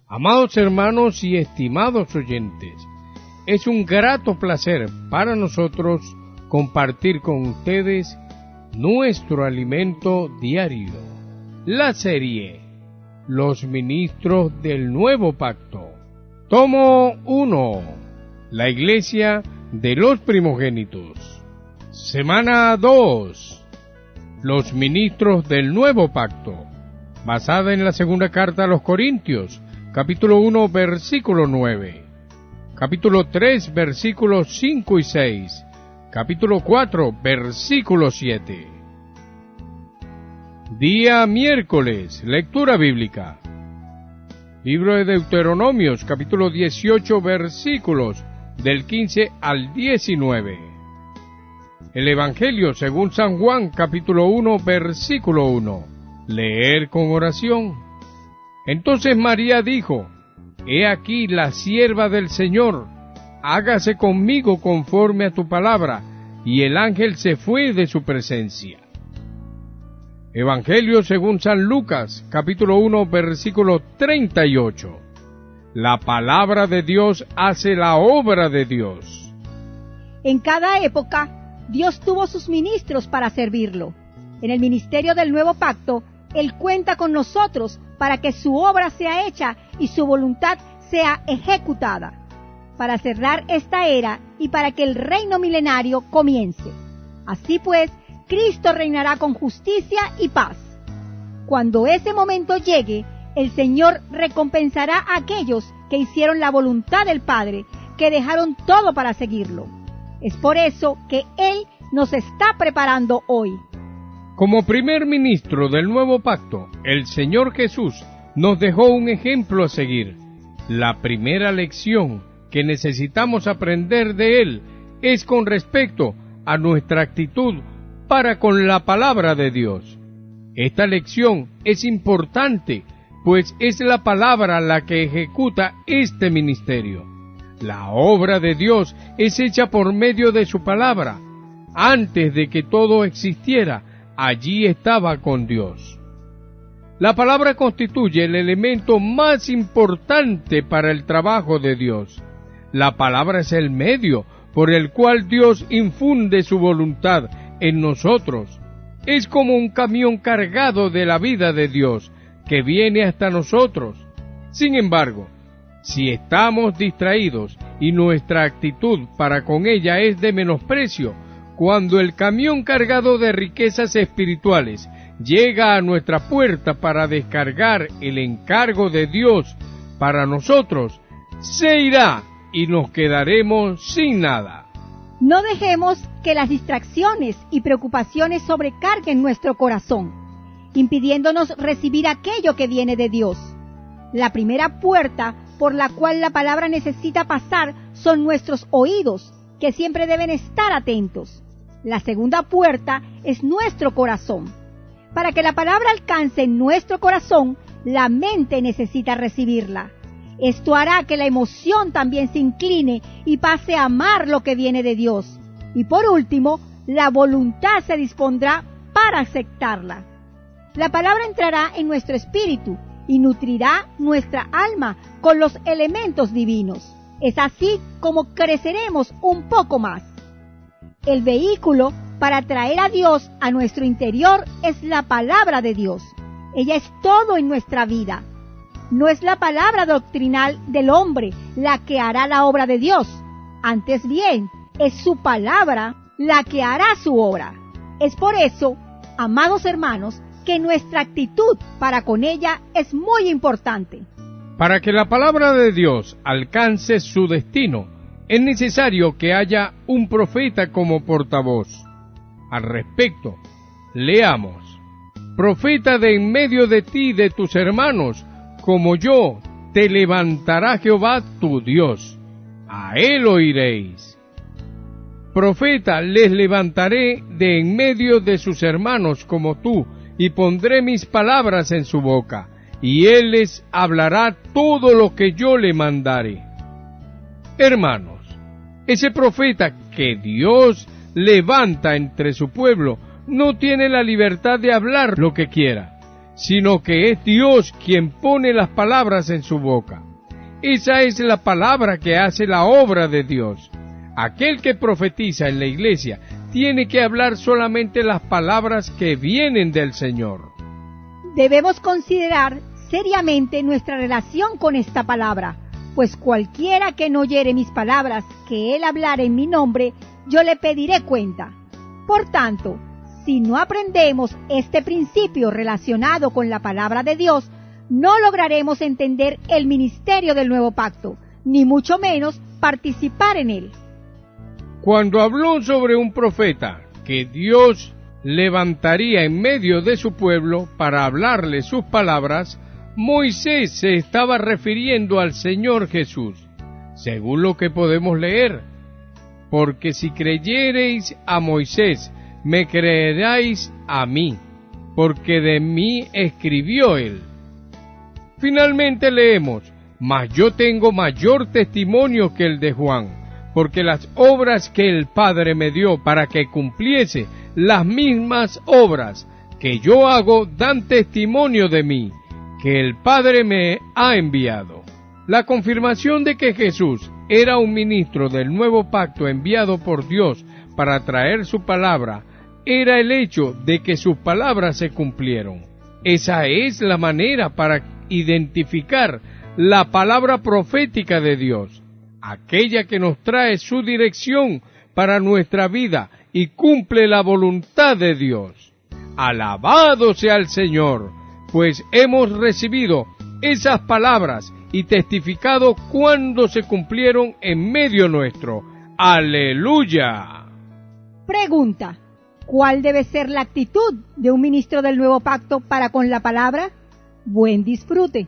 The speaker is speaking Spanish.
Amados hermanos y estimados oyentes, es un grato placer para nosotros compartir con ustedes nuestro alimento diario, la serie Los Ministros del Nuevo Pacto. Tomo 1. La Iglesia de los Primogénitos. Semana 2. Los Ministros del Nuevo Pacto. Basada en la segunda carta a los Corintios, capítulo 1, versículo 9. Capítulo 3, versículos 5 y 6. Capítulo 4, versículo 7. Día miércoles, lectura bíblica. Libro de Deuteronomios, capítulo 18, versículos del 15 al 19. El Evangelio según San Juan, capítulo 1, versículo 1. Leer con oración. Entonces María dijo: He aquí la sierva del Señor, hágase conmigo conforme a tu palabra. Y el ángel se fue de su presencia. Evangelio según San Lucas, capítulo 1, versículo 38. La palabra de Dios hace la obra de Dios. En cada época, Dios tuvo sus ministros para servirlo. En el ministerio del Nuevo Pacto, Él cuenta con nosotros para que su obra sea hecha y su voluntad sea ejecutada, para cerrar esta era y para que el reino milenario comience. Así pues, Cristo reinará con justicia y paz. Cuando ese momento llegue, el Señor recompensará a aquellos que hicieron la voluntad del Padre, que dejaron todo para seguirlo. Es por eso que Él nos está preparando hoy. Como primer ministro del nuevo pacto, el Señor Jesús nos dejó un ejemplo a seguir. La primera lección que necesitamos aprender de Él es con respecto a nuestra actitud para con la palabra de Dios. Esta lección es importante, pues es la palabra la que ejecuta este ministerio. La obra de Dios es hecha por medio de su palabra. Antes de que todo existiera, allí estaba con Dios. La palabra constituye el elemento más importante para el trabajo de Dios. La palabra es el medio por el cual Dios infunde su voluntad en nosotros. Es como un camión cargado de la vida de Dios que viene hasta nosotros. Sin embargo, si estamos distraídos y nuestra actitud para con ella es de menosprecio, cuando el camión cargado de riquezas espirituales llega a nuestra puerta para descargar el encargo de Dios para nosotros, se irá y nos quedaremos sin nada. No dejemos que las distracciones y preocupaciones sobrecarguen nuestro corazón, impidiéndonos recibir aquello que viene de Dios. La primera puerta por la cual la palabra necesita pasar son nuestros oídos, que siempre deben estar atentos. La segunda puerta es nuestro corazón. Para que la palabra alcance nuestro corazón, la mente necesita recibirla. Esto hará que la emoción también se incline y pase a amar lo que viene de Dios. Y por último, la voluntad se dispondrá para aceptarla. La palabra entrará en nuestro espíritu y nutrirá nuestra alma con los elementos divinos. Es así como creceremos un poco más. El vehículo para traer a Dios a nuestro interior es la palabra de Dios. Ella es todo en nuestra vida. No es la palabra doctrinal del hombre la que hará la obra de Dios. Antes bien, es su palabra la que hará su obra. Es por eso, amados hermanos, que nuestra actitud para con ella es muy importante. Para que la palabra de Dios alcance su destino, es necesario que haya un profeta como portavoz. Al respecto, leamos: Profeta de en medio de ti y de tus hermanos, como yo, te levantará Jehová tu Dios. A él oiréis. Profeta les levantaré de en medio de sus hermanos como tú, y pondré mis palabras en su boca, y él les hablará todo lo que yo le mandare. Hermanos, ese profeta que Dios levanta entre su pueblo no tiene la libertad de hablar lo que quiera, sino que es Dios quien pone las palabras en su boca. Esa es la palabra que hace la obra de Dios. Aquel que profetiza en la iglesia tiene que hablar solamente las palabras que vienen del Señor. Debemos considerar seriamente nuestra relación con esta palabra, pues cualquiera que no oyere mis palabras, que él hablare en mi nombre, yo le pediré cuenta. Por tanto, si no aprendemos este principio relacionado con la palabra de Dios, no lograremos entender el ministerio del nuevo pacto, ni mucho menos participar en él. Cuando habló sobre un profeta que Dios levantaría en medio de su pueblo para hablarle sus palabras, Moisés se estaba refiriendo al Señor Jesús, según lo que podemos leer. Porque si creyereis a Moisés, me creeráis a mí, porque de mí escribió él. Finalmente leemos, mas yo tengo mayor testimonio que el de Juan, porque las obras que el Padre me dio para que cumpliese, las mismas obras que yo hago dan testimonio de mí, que el Padre me ha enviado. La confirmación de que Jesús era un ministro del nuevo pacto enviado por Dios para traer su palabra, era el hecho de que sus palabras se cumplieron. Esa es la manera para identificar la palabra profética de Dios, aquella que nos trae su dirección para nuestra vida y cumple la voluntad de Dios. Alabado sea el Señor, pues hemos recibido esas palabras y testificado cuando se cumplieron en medio nuestro. ¡Aleluya! Pregunta: ¿cuál debe ser la actitud de un ministro del nuevo pacto para con la palabra? Buen disfrute.